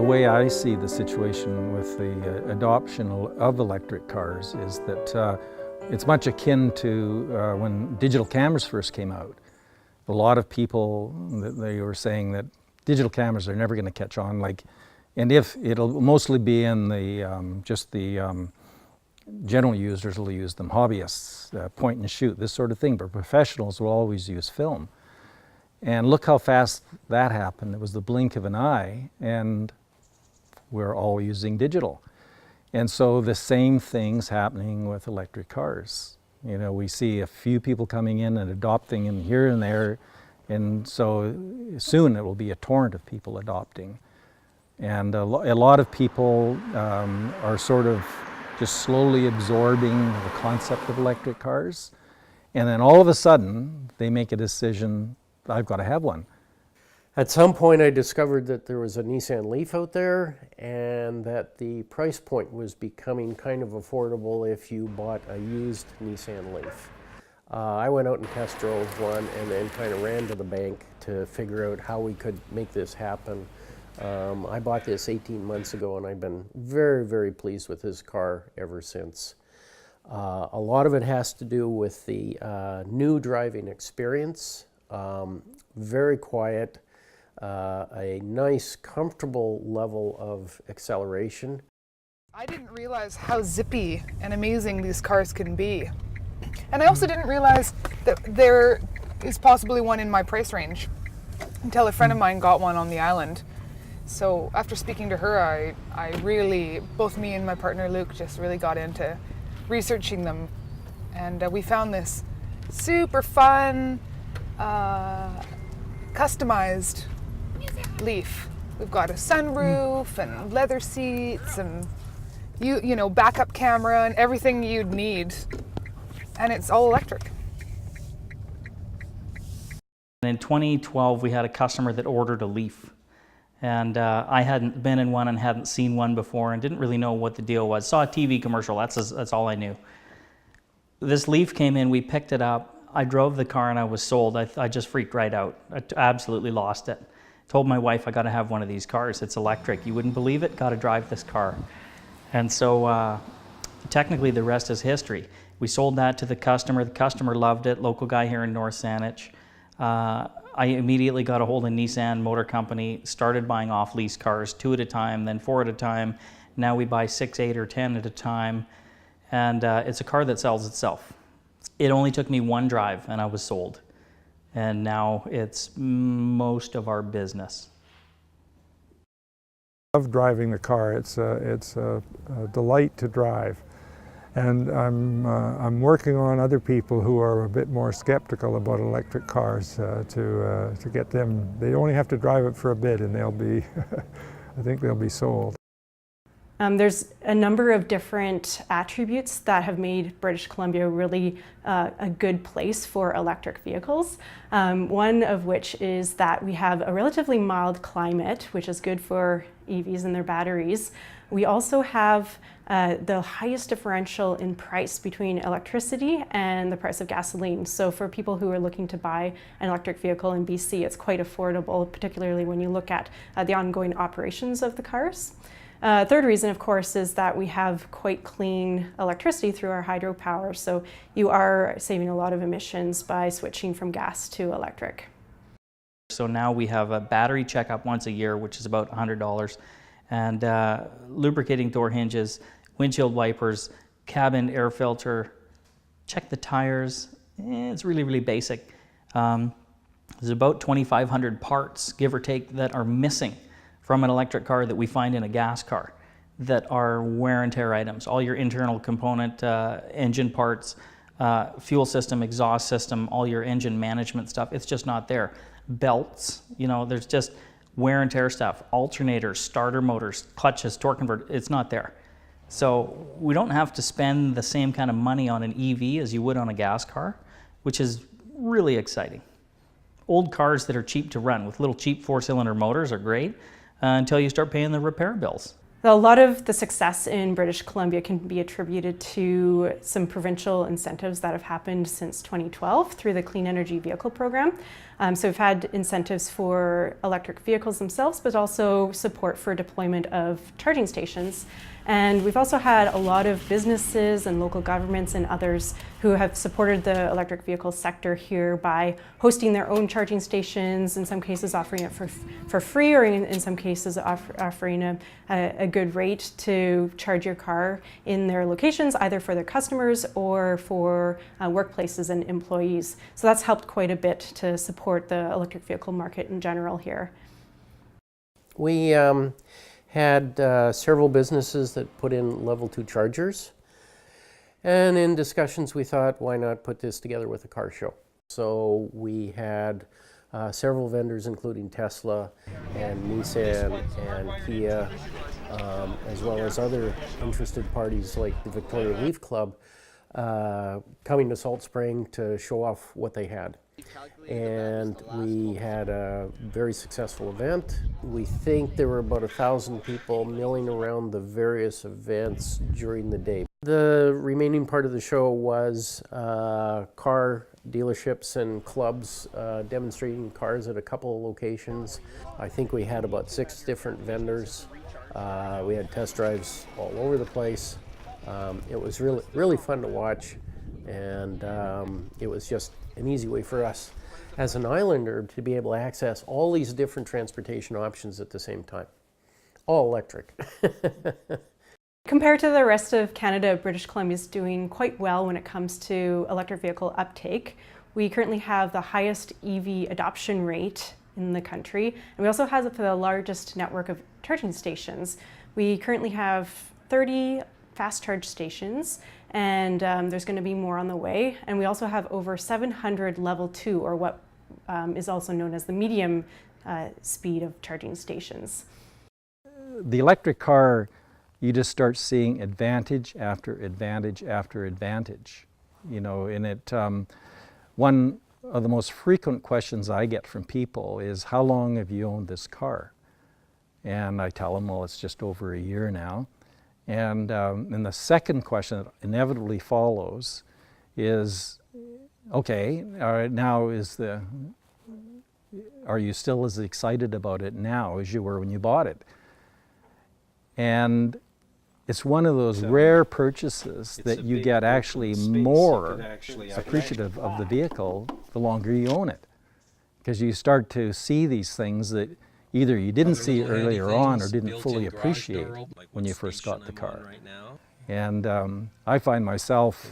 way I see the situation with the adoption of electric cars is that it's much akin to when digital cameras first came out. A lot of people, they were saying that digital cameras are never going to catch on, and if it'll mostly be in the just the general users will use them, hobbyists, point and shoot, this sort of thing, but professionals will always use film. And look how fast that happened. It was the blink of an eye, and we're all using digital. And so the same thing's happening with electric cars. You know, we see a few people coming in and adopting them here and there, and so soon it will be a torrent of people adopting. And a lot of people are sort of just slowly absorbing the concept of electric cars, and then all of a sudden they make a decision, I've got to have one. At some point I discovered that there was a Nissan Leaf out there and that the price point was becoming kind of affordable if you bought a used Nissan Leaf. I went out and test drove one and then kind of ran to the bank to figure out how we could make this happen. I bought this 18 months ago and I've been very, very pleased with this car ever since. A lot of it has to do with the new driving experience. Very quiet, a nice, comfortable level of acceleration. I didn't realize how zippy and amazing these cars can be. And I also didn't realize that there is possibly one in my price range until a friend of mine got one on the island. So after speaking to her, I really, both me and my partner Luke, just really got into researching them. And we found this super fun, customized Leaf. We've got a sunroof and leather seats and you know, backup camera and everything you'd need, and it's all electric. In 2012 we had a customer that ordered a Leaf, and I hadn't been in one and hadn't seen one before and didn't really know what the deal was. Saw a TV commercial, that's all I knew. This Leaf came in, we picked it up, I drove the car and I was sold. I just freaked right out. I absolutely lost it. Told my wife, I got to have one of these cars. It's electric. You wouldn't believe it. Got to drive this car. And so technically the rest is history. We sold that to the customer. The customer loved it. Local guy here in North Saanich. I immediately got a hold of Nissan Motor Company, started buying off-lease cars, 2 at a time, then 4 at a time. Now we buy 6, 8, or 10 at a time. And it's a car that sells itself. It only took me one drive and I was sold. And now it's most of our business. I love driving the car. It's a delight to drive. And I'm working on other people who are a bit more skeptical about electric cars to get them. They only have to drive it for a bit and they'll be, I think they'll be sold. There's a number of different attributes that have made British Columbia really a good place for electric vehicles. One of which is that we have a relatively mild climate, which is good for EVs and their batteries. We also have the highest differential in price between electricity and the price of gasoline. So for people who are looking to buy an electric vehicle in BC, it's quite affordable, particularly when you look at the ongoing operations of the cars. Third reason, of course, is that we have quite clean electricity through our hydropower, so you are saving a lot of emissions by switching from gas to electric. So now we have a battery checkup once a year, which is about $100, and lubricating door hinges, windshield wipers, cabin air filter, check the tires. It's really, really basic. There's about 2,500 parts, give or take, that are missing from an electric car that we find in a gas car that are wear and tear items. All your internal component, engine parts, fuel system, exhaust system, all your engine management stuff, it's just not there. Belts, you know, there's just wear and tear stuff. Alternators, starter motors, clutches, torque converter, it's not there. So we don't have to spend the same kind of money on an EV as you would on a gas car, which is really exciting. Old cars that are cheap to run with little cheap 4-cylinder motors are great, until you start paying the repair bills. A lot of the success in British Columbia can be attributed to some provincial incentives that have happened since 2012 through the Clean Energy Vehicle Program. So we've had incentives for electric vehicles themselves, but also support for deployment of charging stations. And we've also had a lot of businesses and local governments and others who have supported the electric vehicle sector here by hosting their own charging stations, in some cases offering it for free, or in some cases offering a good rate to charge your car in their locations, either for their customers or for workplaces and employees. So that's helped quite a bit to support the electric vehicle market in general here. We had several businesses that put in level 2 chargers. And in discussions, we thought, why not put this together with a car show? So we had several vendors, including Tesla and Nissan and Kia, as well as other interested parties like the Victoria Leaf Club, coming to Salt Spring to show off what they had. And we had a very successful event. We think there were about 1,000 people milling around the various events during the day. The remaining part of the show was car dealerships and clubs demonstrating cars at a couple of locations. I think we had about 6 different vendors. We had test drives all over the place. It was really fun to watch, and it was just an easy way for us as an islander to be able to access all these different transportation options at the same time, all electric. Compared to the rest of Canada, British Columbia is doing quite well when it comes to electric vehicle uptake. We currently have the highest EV adoption rate in the country, and we also have the largest network of charging stations. We currently have 30 fast charge stations, and there's going to be more on the way. And we also have over 700 level 2, or what is also known as the medium speed of charging stations. The electric car, you just start seeing advantage after advantage after advantage. You know, in it, one of the most frequent questions I get from people is, how long have you owned this car? And I tell them, well, it's just over a year now. And the second question that inevitably follows is, okay, now are you still as excited about it now as you were when you bought it? And it's one of those rare purchases that you get actually more appreciative of the vehicle the longer you own it. Because you start to see these things that either you didn't see earlier on or didn't fully appreciate when you first got the car. And I find myself,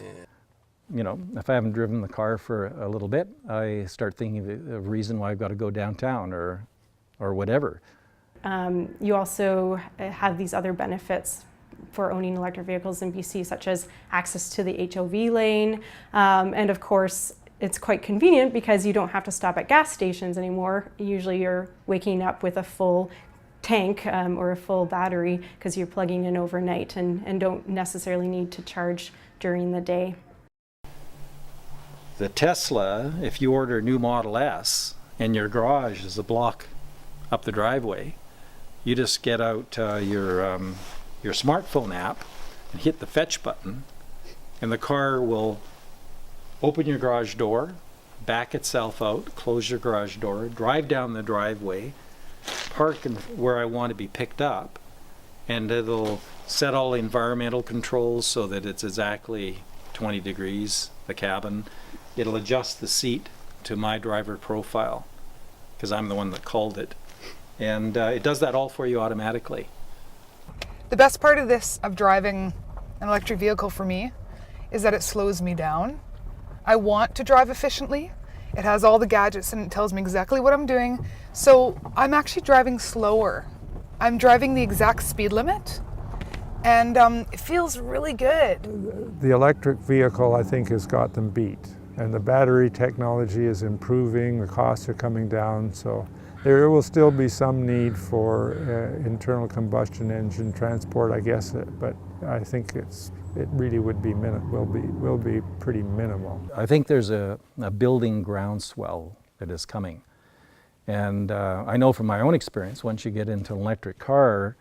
you know, if I haven't driven the car for a little bit, I start thinking of a reason why I've got to go downtown or whatever. You also have these other benefits for owning electric vehicles in BC, such as access to the HOV lane, and of course, it's quite convenient because you don't have to stop at gas stations anymore. Usually you're waking up with a full tank or a full battery because you're plugging in overnight and don't necessarily need to charge during the day. The Tesla, if you order a new Model S and your garage is a block up the driveway, you just get out your smartphone app and hit the fetch button, and the car will open your garage door, back itself out, close your garage door, drive down the driveway, park where I want to be picked up, and it'll set all the environmental controls so that it's exactly 20 degrees, the cabin. It'll adjust the seat to my driver profile, because I'm the one that called it. And it does that all for you automatically. The best part of this, of driving an electric vehicle for me, is that it slows me down. I want to drive efficiently. It has all the gadgets and it tells me exactly what I'm doing. So I'm actually driving slower. I'm driving the exact speed limit, and it feels really good. The electric vehicle, I think, has got them beat. And the battery technology is improving, the costs are coming down, so there will still be some need for internal combustion engine transport, I guess, but I think it really will be pretty minimal. I think there's a building groundswell that is coming. And I know from my own experience, once you get into an electric car,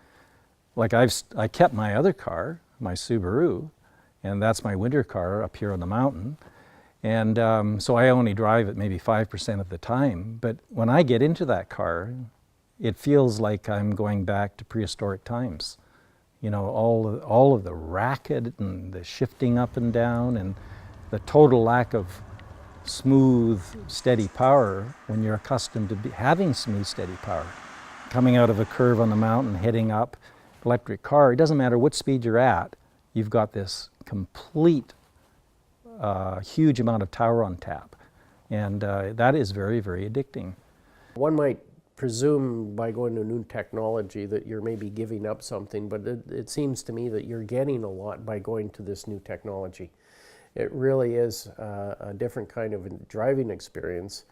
like I kept my other car, my Subaru, and that's my winter car up here on the mountain. And so I only drive it maybe 5% of the time. But when I get into that car, it feels like I'm going back to prehistoric times. You know, all of the racket and the shifting up and down and the total lack of smooth, steady power when you're accustomed to having smooth, steady power. Coming out of a curve on the mountain, heading up, electric car, it doesn't matter what speed you're at, you've got this complete, huge amount of power on tap. And that is very, very addicting. One might presume by going to new technology that you're maybe giving up something, but it seems to me that you're getting a lot by going to this new technology. It really is a different kind of driving experience.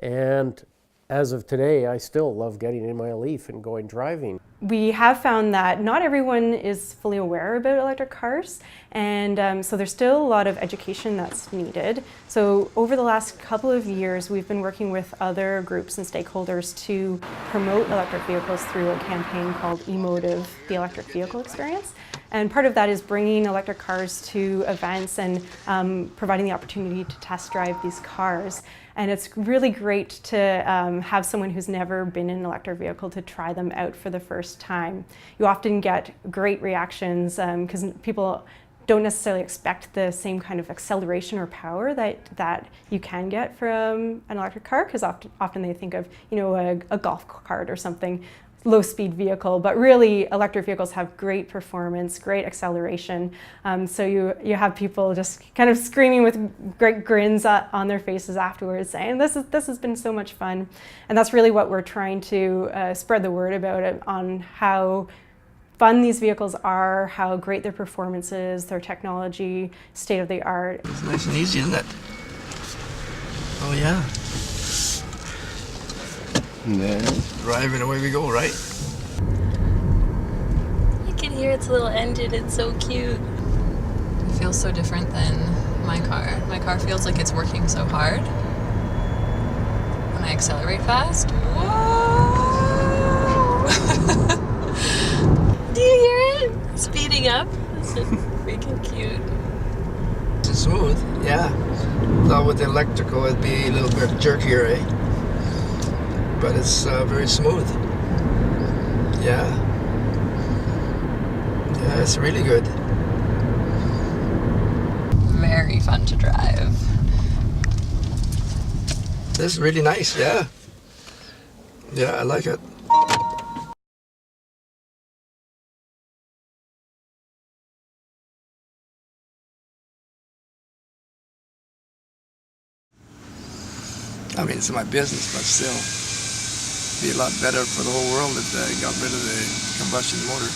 And as of today, I still love getting in my Leaf and going driving. We have found that not everyone is fully aware about electric cars, and so there's still a lot of education that's needed. So over the last couple of years, we've been working with other groups and stakeholders to promote electric vehicles through a campaign called Emotive, the Electric Vehicle Experience. And part of that is bringing electric cars to events and providing the opportunity to test drive these cars. And it's really great to have someone who's never been in an electric vehicle to try them out for the first time. You often get great reactions because people don't necessarily expect the same kind of acceleration or power that you can get from an electric car, because often they think of, you know, a golf cart or something, low-speed vehicle, but really electric vehicles have great performance, great acceleration. So you have people just kind of screaming with great grins on their faces afterwards, saying, "This has been so much fun," and that's really what we're trying to spread the word about it, on how fun these vehicles are, how great their performance is, their technology, state of the art. It's nice and easy, isn't it? Oh yeah. And then driving away we go, right? You can hear its little engine, it's so cute. It feels so different than my car. My car feels like it's working so hard. When I accelerate fast, whoa! Do you hear it? Speeding up? It's so freaking cute. It's smooth, yeah. Thought with the electrical it'd be a little bit jerkier, eh? But it's very smooth. Yeah. Yeah, it's really good. Very fun to drive. This is really nice, yeah. Yeah, I like it. I mean, it's my business, but still. Be a lot better for the whole world if they got rid of the combustion motor.